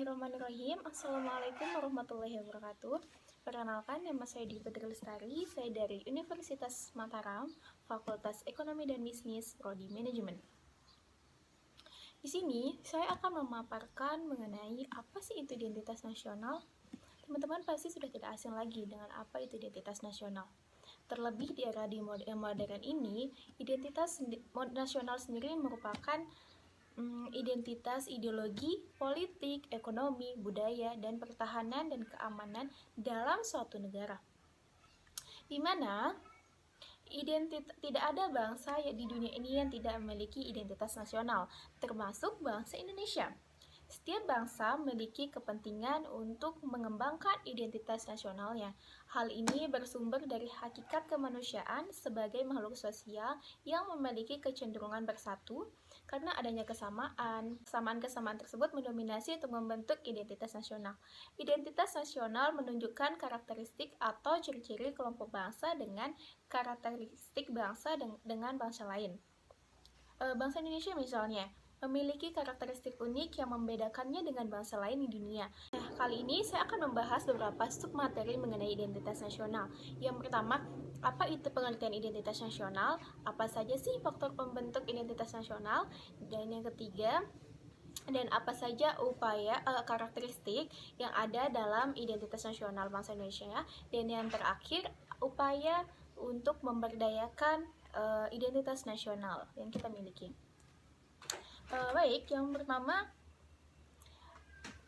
Bismillahirrahmanirrahim. Assalamualaikum warahmatullahi wabarakatuh. Perkenalkan, nama saya Dwi Fitri Lestari. Saya dari Universitas Mataram, Fakultas Ekonomi dan Bisnis, Prodi Manajemen. Di sini, saya akan memaparkan mengenai apa sih itu identitas nasional. Teman-teman pasti sudah tidak asing lagi dengan apa itu identitas nasional. Terlebih di era modern ini, identitas nasional sendiri merupakan identitas ideologi, politik, ekonomi, budaya, dan pertahanan dan keamanan dalam suatu negara. Di mana tidak ada bangsa di dunia ini yang tidak memiliki identitas nasional, termasuk bangsa Indonesia. Setiap bangsa memiliki kepentingan untuk mengembangkan identitas nasionalnya. Hal ini bersumber dari hakikat kemanusiaan sebagai makhluk sosial yang memiliki kecenderungan bersatu karena adanya kesamaan. Kesamaan tersebut mendominasi untuk membentuk identitas nasional. Identitas nasional menunjukkan karakteristik atau ciri-ciri kelompok bangsa dengan karakteristik bangsa dengan bangsa lain. Bangsa Indonesia misalnya memiliki karakteristik unik yang membedakannya dengan bangsa lain di dunia. Nah, kali ini saya akan membahas beberapa submateri mengenai identitas nasional. Yang pertama, apa itu pengertian identitas nasional? Apa saja sih faktor pembentuk identitas nasional? Dan yang ketiga, dan apa saja upaya karakteristik yang ada dalam identitas nasional bangsa Indonesia? Dan yang terakhir, upaya untuk memberdayakan identitas nasional yang kita miliki. Baik, yang pertama,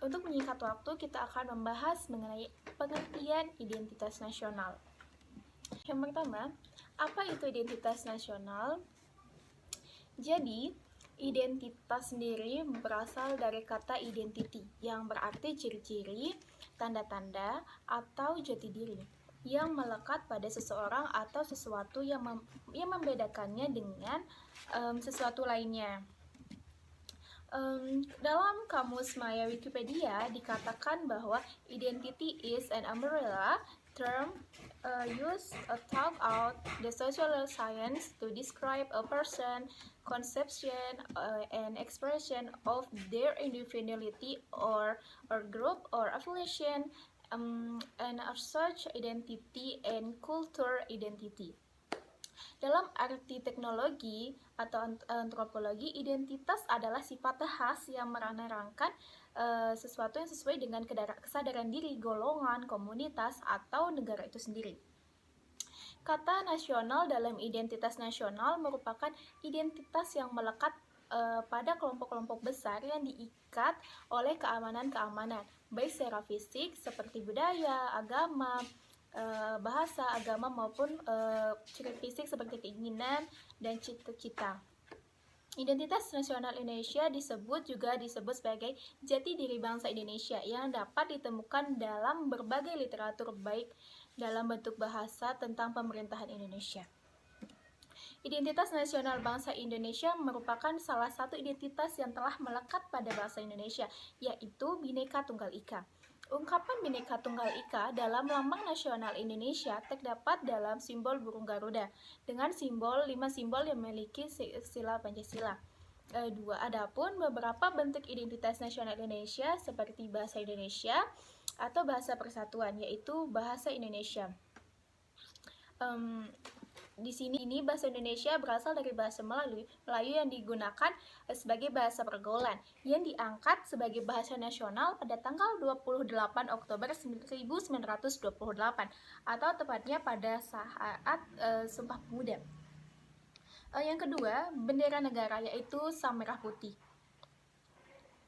untuk menyingkat waktu, kita akan membahas mengenai pengertian identitas nasional. Yang pertama, apa itu identitas nasional? Jadi, identitas sendiri berasal dari kata identity, yang berarti ciri-ciri, tanda-tanda, atau jati diri yang melekat pada seseorang atau sesuatu yang membedakannya dengan sesuatu lainnya. Dalam Kamus Maya Wikipedia dikatakan bahwa identity is an umbrella term used throughout the social science to describe a person, conception, and expression of their individuality or group or affiliation, and as such identity and culture identity. Dalam arti teknologi atau antropologi, identitas adalah sifat khas yang menerangkan sesuatu yang sesuai dengan kesadaran diri, golongan, komunitas, atau negara itu sendiri. Kata nasional dalam identitas nasional merupakan identitas yang melekat pada kelompok-kelompok besar yang diikat oleh keamanan-keamanan, baik secara fisik seperti budaya, agama, bahasa, agama maupun ciri fisik seperti keinginan dan cita-cita. Identitas nasional Indonesia juga disebut sebagai jati diri bangsa Indonesia yang dapat ditemukan dalam berbagai literatur baik dalam bentuk bahasa tentang pemerintahan Indonesia. Identitas nasional bangsa Indonesia merupakan salah satu identitas yang telah melekat pada bangsa Indonesia, yaitu Bhinneka Tunggal Ika. Ungkapan Bhinneka Tunggal Ika dalam Lambang Nasional Indonesia terdapat dalam simbol burung Garuda dengan 5 simbol yang memiliki sila Pancasila. Adapun beberapa bentuk identitas nasional Indonesia seperti bahasa Indonesia atau bahasa persatuan, yaitu bahasa Indonesia. Di sini bahasa Indonesia berasal dari bahasa Melayu yang digunakan sebagai bahasa pergaulan yang diangkat sebagai bahasa nasional pada tanggal 28 Oktober 1928 atau tepatnya pada saat Sumpah Pemuda. Yang kedua, bendera negara yaitu sang merah putih.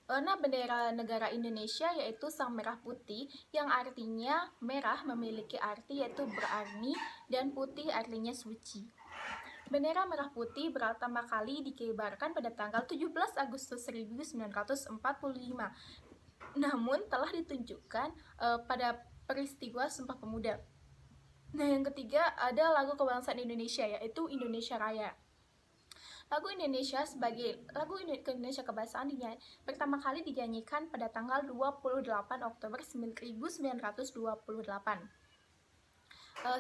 Warna bendera negara Indonesia yaitu sang merah putih yang artinya merah memiliki arti yaitu berani dan putih artinya suci. Bendera merah putih pertama kali dikibarkan pada tanggal 17 Agustus 1945. Namun telah ditunjukkan pada peristiwa Sumpah Pemuda. Nah, yang ketiga ada lagu kebangsaan Indonesia yaitu Indonesia Raya. Lagu Indonesia kebangsaan pertama kali dinyanyikan pada tanggal 28 Oktober 1928.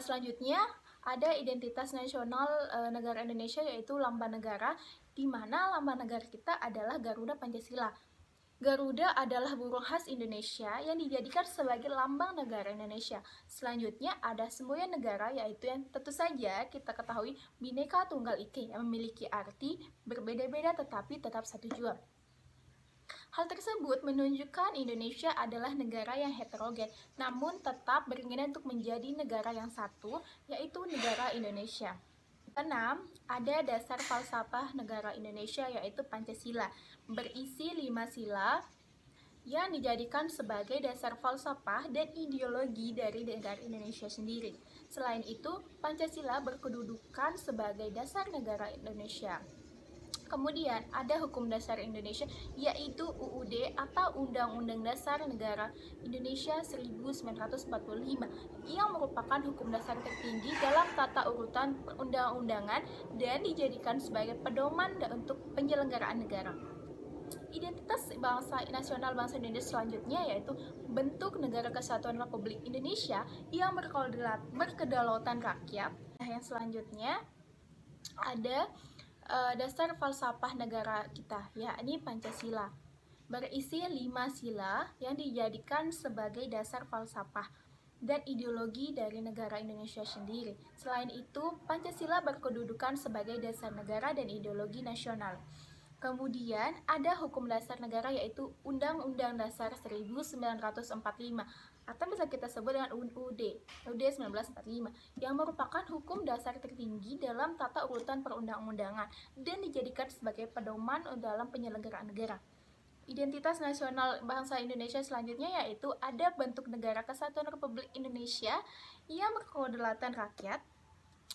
Selanjutnya ada identitas nasional negara Indonesia yaitu lambang negara, di mana lambang negara kita adalah Garuda Pancasila. Garuda adalah burung khas Indonesia yang dijadikan sebagai lambang negara Indonesia. Selanjutnya ada semboyan negara, yaitu yang tentu saja kita ketahui Bhinneka Tunggal Ika yang memiliki arti berbeda-beda tetapi tetap satu jua. Hal tersebut menunjukkan Indonesia adalah negara yang heterogen, namun tetap berkeinginan untuk menjadi negara yang satu, yaitu negara Indonesia. Keenam, ada dasar falsafah negara Indonesia, yaitu Pancasila, berisi 5 sila yang dijadikan sebagai dasar falsafah dan ideologi dari negara Indonesia sendiri. Selain itu, Pancasila berkedudukan sebagai dasar negara Indonesia. Kemudian ada Hukum Dasar Indonesia, yaitu UUD atau Undang-Undang Dasar Negara Indonesia 1945, yang merupakan hukum dasar tertinggi dalam tata urutan perundang-undangan dan dijadikan sebagai pedoman untuk penyelenggaraan negara. Identitas bangsa nasional bangsa Indonesia selanjutnya yaitu bentuk Negara Kesatuan Republik Indonesia yang berkedaulatan rakyat. Nah, yang selanjutnya ada dasar falsafah negara kita, yakni Pancasila, berisi 5 sila yang dijadikan sebagai dasar falsafah dan ideologi dari negara Indonesia sendiri. Selain itu, Pancasila berkedudukan sebagai dasar negara dan ideologi nasional. Kemudian ada hukum dasar negara, yaitu Undang-Undang Dasar 1945 atau bisa kita sebut dengan UUD 1945, yang merupakan hukum dasar tertinggi dalam tata urutan perundang-undangan dan dijadikan sebagai pedoman dalam penyelenggaraan negara. Identitas nasional bangsa Indonesia selanjutnya yaitu ada bentuk Negara Kesatuan Republik Indonesia yang berkedaulatan rakyat.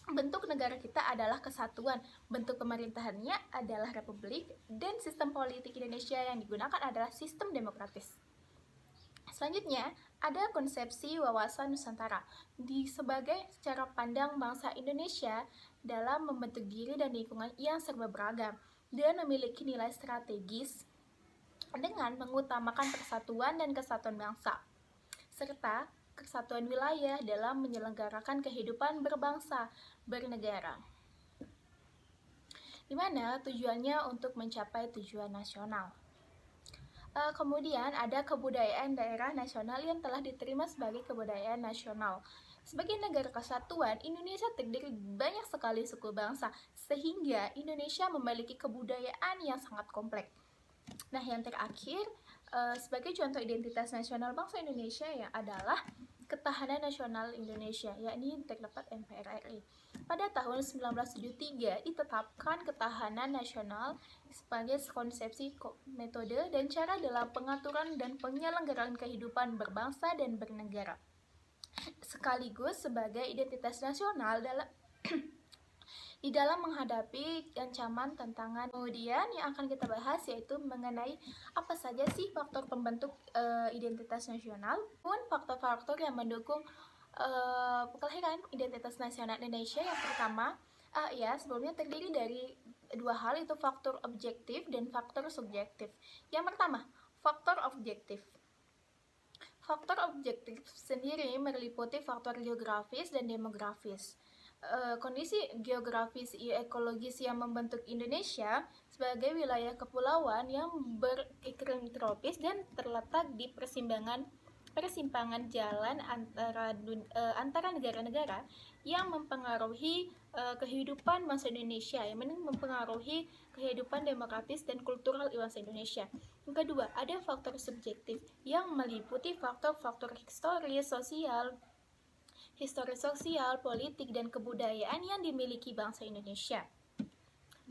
Bentuk negara kita adalah kesatuan, bentuk pemerintahannya adalah republik, dan sistem politik Indonesia yang digunakan adalah sistem demokratis. Selanjutnya, ada konsepsi wawasan Nusantara sebagai cara pandang bangsa Indonesia dalam membentuk diri dan lingkungan yang serba beragam dan memiliki nilai strategis dengan mengutamakan persatuan dan kesatuan bangsa, serta kesatuan wilayah dalam menyelenggarakan kehidupan berbangsa bernegara, di mana tujuannya untuk mencapai tujuan nasional. Kemudian ada kebudayaan daerah nasional yang telah diterima sebagai kebudayaan nasional. Sebagai negara kesatuan, Indonesia terdiri banyak sekali suku bangsa, sehingga Indonesia memiliki kebudayaan yang sangat kompleks. Nah, yang terakhir, sebagai contoh identitas nasional bangsa Indonesia yang adalah Ketahanan Nasional Indonesia, yakni terdapat NPRRI. Pada tahun 1973 ditetapkan ketahanan nasional sebagai konsepsi, metode, dan cara dalam pengaturan dan penyelenggaraan kehidupan berbangsa dan bernegara, sekaligus sebagai identitas nasional di dalam menghadapi ancaman tantangan. Kemudian yang akan kita bahas yaitu mengenai apa saja sih faktor pembentuk identitas nasional, pun faktor-faktor yang mendukung kelahiran identitas nasional Indonesia. Yang pertama, sebelumnya terdiri dari dua hal, itu faktor objektif dan faktor subjektif. Yang pertama, faktor objektif. Faktor objektif sendiri meliputi faktor geografis dan demografis. Kondisi geografis ekologis yang membentuk Indonesia sebagai wilayah kepulauan yang beriklim tropis dan terletak di persimpangan jalan antara negara-negara yang mempengaruhi kehidupan bangsa Indonesia, yang mempengaruhi kehidupan demokratis dan kultural bangsa Indonesia. Yang kedua, ada faktor subjektif yang meliputi faktor-faktor historis sosial, politik, dan kebudayaan yang dimiliki bangsa Indonesia.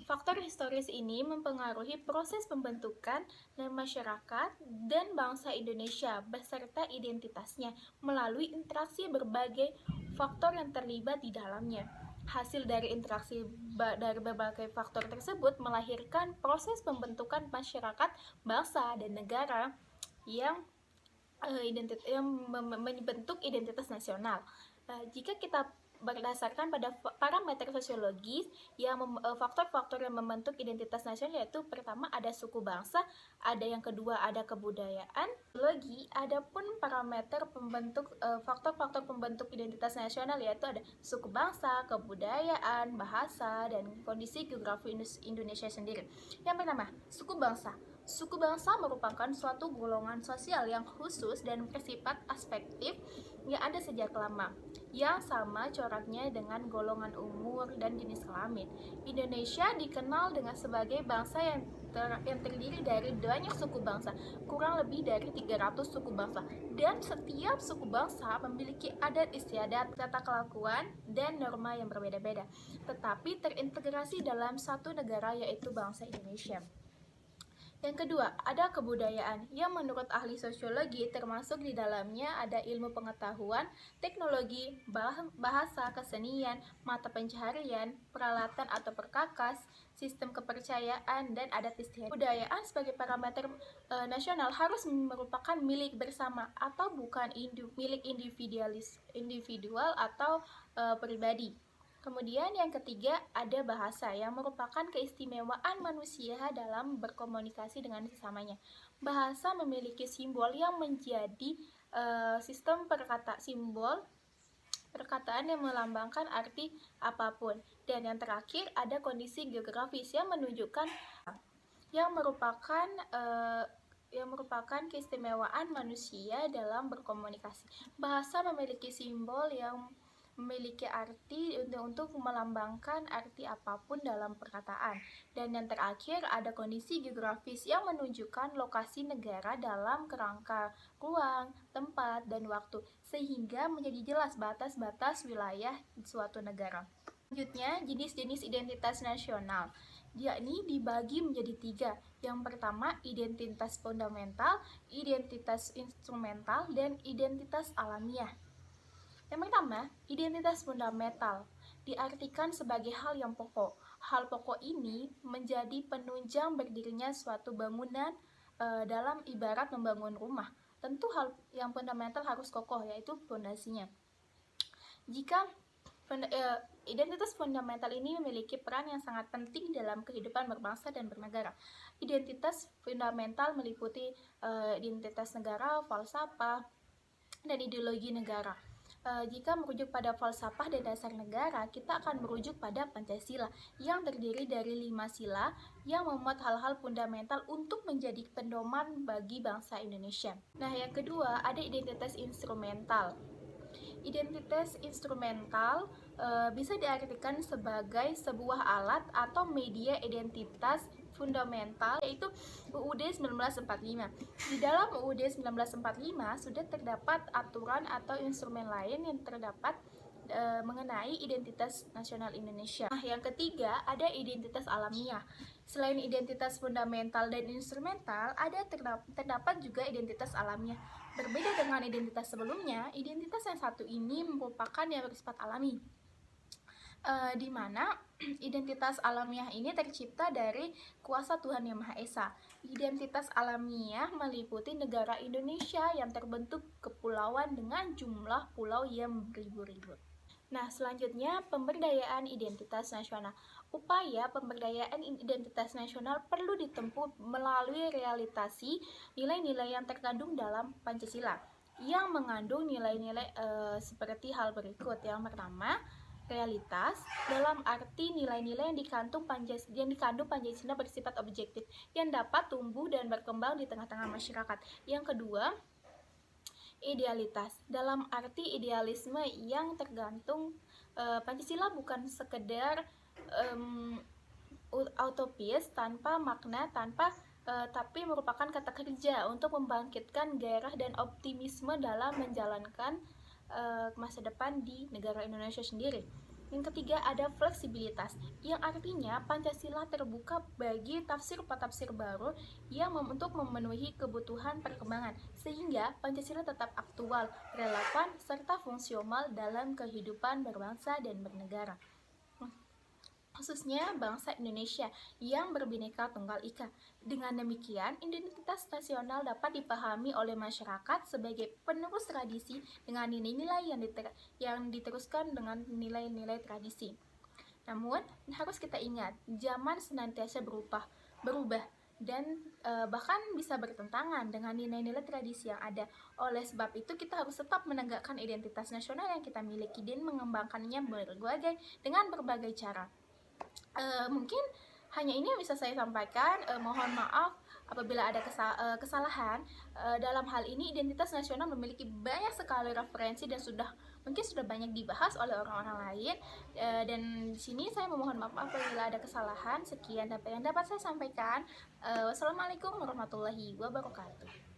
Faktor historis ini mempengaruhi proses pembentukan masyarakat dan bangsa Indonesia beserta identitasnya melalui interaksi berbagai faktor yang terlibat di dalamnya. Hasil dari interaksi dari berbagai faktor tersebut melahirkan proses pembentukan masyarakat, bangsa, dan negara yang membentuk identitas nasional. Jika kita berdasarkan pada parameter sosiologis yang faktor-faktor yang membentuk identitas nasional, yaitu pertama ada suku bangsa, ada yang kedua ada kebudayaan. Adapun parameter pembentuk faktor-faktor pembentuk identitas nasional yaitu ada suku bangsa, kebudayaan, bahasa, dan kondisi geografi Indonesia sendiri. Yang pertama, suku bangsa. Suku bangsa merupakan suatu golongan sosial yang khusus dan bersifat aspektif yang ada sejak lama, yang sama coraknya dengan golongan umur dan jenis kelamin. Indonesia dikenal dengan sebagai bangsa yang terdiri dari banyak suku bangsa, kurang lebih dari 300 suku bangsa, dan setiap suku bangsa memiliki adat istiadat, tata kelakuan, dan norma yang berbeda-beda, tetapi terintegrasi dalam satu negara, yaitu bangsa Indonesia. Yang kedua, ada kebudayaan yang menurut ahli sosiologi termasuk di dalamnya ada ilmu pengetahuan, teknologi, bahasa, kesenian, mata pencaharian, peralatan atau perkakas, sistem kepercayaan, dan adat istiadat. Kebudayaan sebagai parameter nasional harus merupakan milik bersama atau bukan milik individual atau pribadi. Kemudian yang ketiga ada bahasa yang merupakan keistimewaan manusia dalam berkomunikasi dengan sesamanya. Bahasa memiliki simbol yang menjadi sistem perkataan yang melambangkan arti apapun. Dan yang terakhir ada kondisi geografis yang menunjukkan yang merupakan keistimewaan manusia dalam berkomunikasi. Bahasa memiliki simbol yang memiliki arti untuk melambangkan arti apapun dalam perkataan. Dan yang terakhir ada kondisi geografis yang menunjukkan lokasi negara dalam kerangka ruang, tempat, dan waktu, sehingga menjadi jelas batas-batas wilayah suatu negara. Selanjutnya, jenis-jenis identitas nasional, yakni dibagi menjadi 3. Yang pertama, identitas fundamental, identitas instrumental, dan identitas alamiah. Yang pertama, identitas fundamental diartikan sebagai hal yang pokok. Hal pokok ini menjadi penunjang berdirinya suatu bangunan dalam ibarat membangun rumah. Tentu hal yang fundamental harus kokoh, yaitu fondasinya. Jika identitas fundamental ini memiliki peran yang sangat penting dalam kehidupan berbangsa dan bernegara. Identitas fundamental meliputi identitas negara, falsafah, dan ideologi negara. Jika merujuk pada falsafah dan dasar negara, kita akan merujuk pada Pancasila yang terdiri dari 5 sila yang memuat hal-hal fundamental untuk menjadi pedoman bagi bangsa Indonesia. Nah, yang kedua ada identitas instrumental. Identitas instrumental bisa diartikan sebagai sebuah alat atau media identitas fundamental, yaitu UUD 1945. Di dalam UUD 1945 sudah terdapat aturan atau instrumen lain yang terdapat mengenai identitas nasional Indonesia. Nah, yang ketiga ada identitas alamiah. Selain identitas fundamental dan instrumental, terdapat juga identitas alamiah. Berbeda dengan identitas sebelumnya, identitas yang satu ini merupakan yang bersifat alami, di mana identitas alamiah ini tercipta dari kuasa Tuhan Yang Maha Esa. Identitas alamiah meliputi negara Indonesia yang terbentuk kepulauan dengan jumlah pulau yang beribu-ribu. Nah, selanjutnya pemberdayaan identitas nasional. Upaya pemberdayaan identitas nasional perlu ditempuh melalui realisasi nilai-nilai yang terkandung dalam Pancasila, yang mengandung nilai-nilai seperti hal berikut. Yang pertama, realitas dalam arti nilai-nilai yang dikandung Pancasila bersifat objektif yang dapat tumbuh dan berkembang di tengah-tengah masyarakat. Yang kedua, idealitas dalam arti idealisme yang tergantung Pancasila bukan sekedar utopis tanpa makna, tapi merupakan kata kerja untuk membangkitkan gairah dan optimisme dalam menjalankan masa depan di negara Indonesia sendiri. Yang ketiga ada fleksibilitas, yang artinya Pancasila terbuka bagi tafsir-tafsir baru yang untuk memenuhi kebutuhan perkembangan, sehingga Pancasila tetap aktual, relevan, serta fungsional dalam kehidupan berbangsa dan bernegara, khususnya bangsa Indonesia yang berbineka tunggal ika. Dengan demikian, identitas nasional dapat dipahami oleh masyarakat sebagai penerus tradisi dengan nilai-nilai yang diteruskan dengan nilai-nilai tradisi. Namun, harus kita ingat, zaman senantiasa berubah dan bahkan bisa bertentangan dengan nilai-nilai tradisi yang ada. Oleh sebab itu, kita harus tetap menegakkan identitas nasional yang kita miliki dan mengembangkannya dengan berbagai cara. Mungkin hanya ini yang bisa saya sampaikan. Mohon maaf apabila ada kesalahan. Dalam hal ini identitas nasional memiliki banyak sekali referensi dan mungkin sudah banyak dibahas oleh orang-orang lain. Dan di sini saya memohon maaf apabila ada kesalahan. Sekian apa yang dapat saya sampaikan. Wassalamualaikum warahmatullahi wabarakatuh.